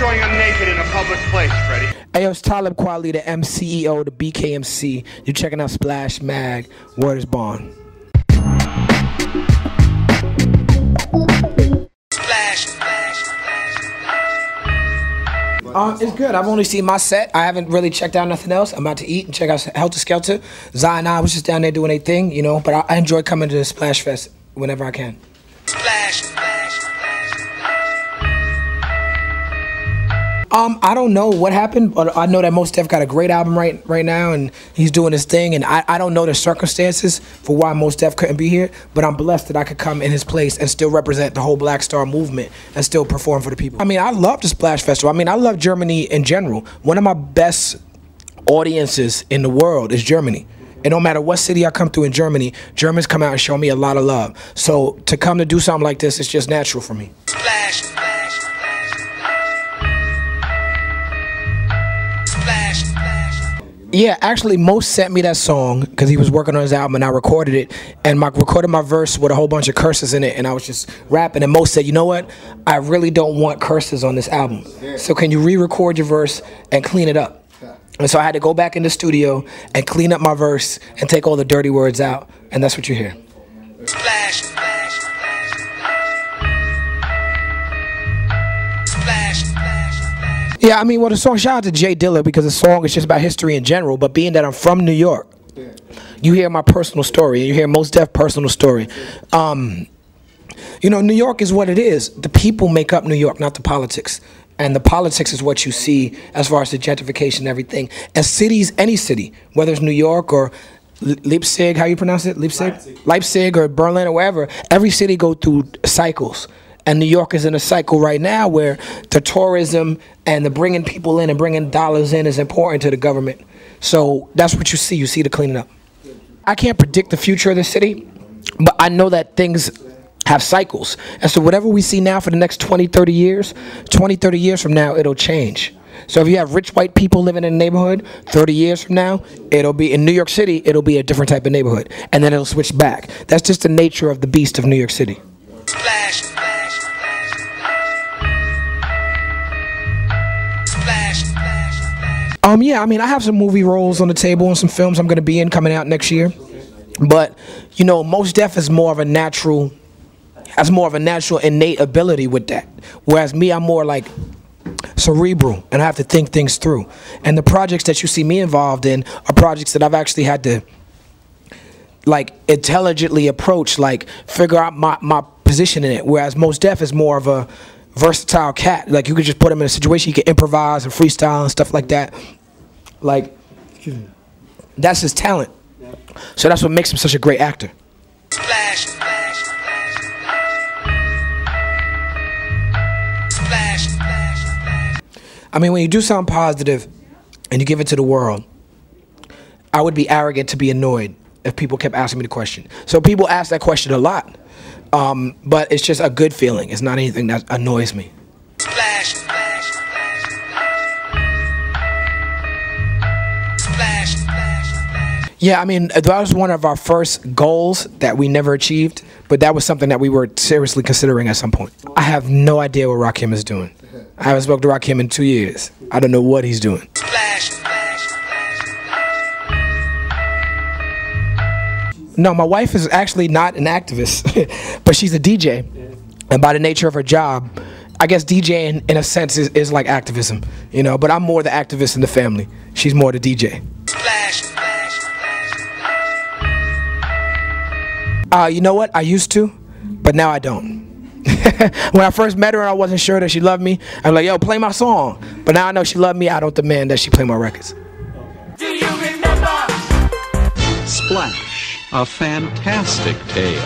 showing up naked in a public place, Freddie. Hey, yo, it's Talib Kweli, the MCEO, the BKMC. You're checking out Splash Mag. Word is bond. It's good. I've only seen my set. I haven't really checked out nothing else. I'm about to eat and check out Helter Skelter. Zion and I was just down there doing a thing, you know. But I enjoy coming to the Splash Fest whenever I can. Splash. I don't know what happened, but I know that Mos Def got a great album right now, and he's doing his thing. And I don't know the circumstances for why Mos Def couldn't be here, but I'm blessed that I could come in his place and still represent the whole Black Star movement and still perform for the people. I mean, I love the Splash Festival. I mean, I love Germany in general. One of my best audiences in the world is Germany. It don't matter what city I come through in Germany, Germans come out and show me a lot of love. So to come to do something like this, it's just natural for me. Splash. Yeah, actually, Mos sent me that song because he was working on his album and I recorded it. And recorded my verse with a whole bunch of curses in it, and I was just rapping. And Mos said, you know what? I really don't want curses on this album. So can you re-record your verse and clean it up? And so I had to go back in the studio and clean up my verse and take all the dirty words out. And that's what you hear. Splash. Yeah, I mean, well, the song, shout out to Jay Dilla, because the song is just about history in general, but being that I'm from New York, you hear my personal story, and you hear Mos Def personal story. You know, New York is what it is. The people make up New York, not the politics. And the politics is what you see as far as the gentrification and everything. And cities, any city, whether it's New York or Leipzig, how you pronounce it? Leipzig or Berlin or wherever, every city go through cycles. And New York is in a cycle right now where the tourism and the bringing people in and bringing dollars in is important to the government. So that's what you see. You see the cleaning up. I can't predict the future of the city, but I know that things have cycles. And so whatever we see now for the next 20, 30 years, 20, 30 years from now, it'll change. So if you have rich white people living in a neighborhood, 30 years from now, it'll be in New York City, it'll be a different type of neighborhood. And then it'll switch back. That's just the nature of the beast of New York City. Splash. Yeah, I mean, I have some movie roles on the table and some films I'm going to be in coming out next year. But, you know, Mos Def is more of a natural, innate ability with that. Whereas me, I'm more like cerebral, and I have to think things through. And the projects that you see me involved in are projects that I've actually had to, like, intelligently approach, like, figure out my position in it. Whereas Mos Def is more of a versatile cat. Like, you could just put him in a situation, he can improvise and freestyle and stuff like that. Like, that's his talent. So that's what makes him such a great actor. Splash. I mean, when you do something positive and you give it to the world, I would be arrogant to be annoyed if people kept asking me the question. So people ask that question a lot. But it's just a good feeling. It's not anything that annoys me. Splash. Yeah, I mean, that was one of our first goals that we never achieved, but that was something that we were seriously considering at some point. I have no idea what Rakim is doing. I haven't spoken to Rakim in 2 years. I don't know what he's doing. No, my wife is actually not an activist, but she's a DJ. And by the nature of her job, I guess DJing, in a sense, is like activism, you know, but I'm more the activist in the family. She's more the DJ. You know what? I used to, but now I don't. When I first met her and I wasn't sure that she loved me, I'm like, yo, play my song. But now I know she loved me, I don't demand that she play my records. Do you remember? Splash, a fantastic tale.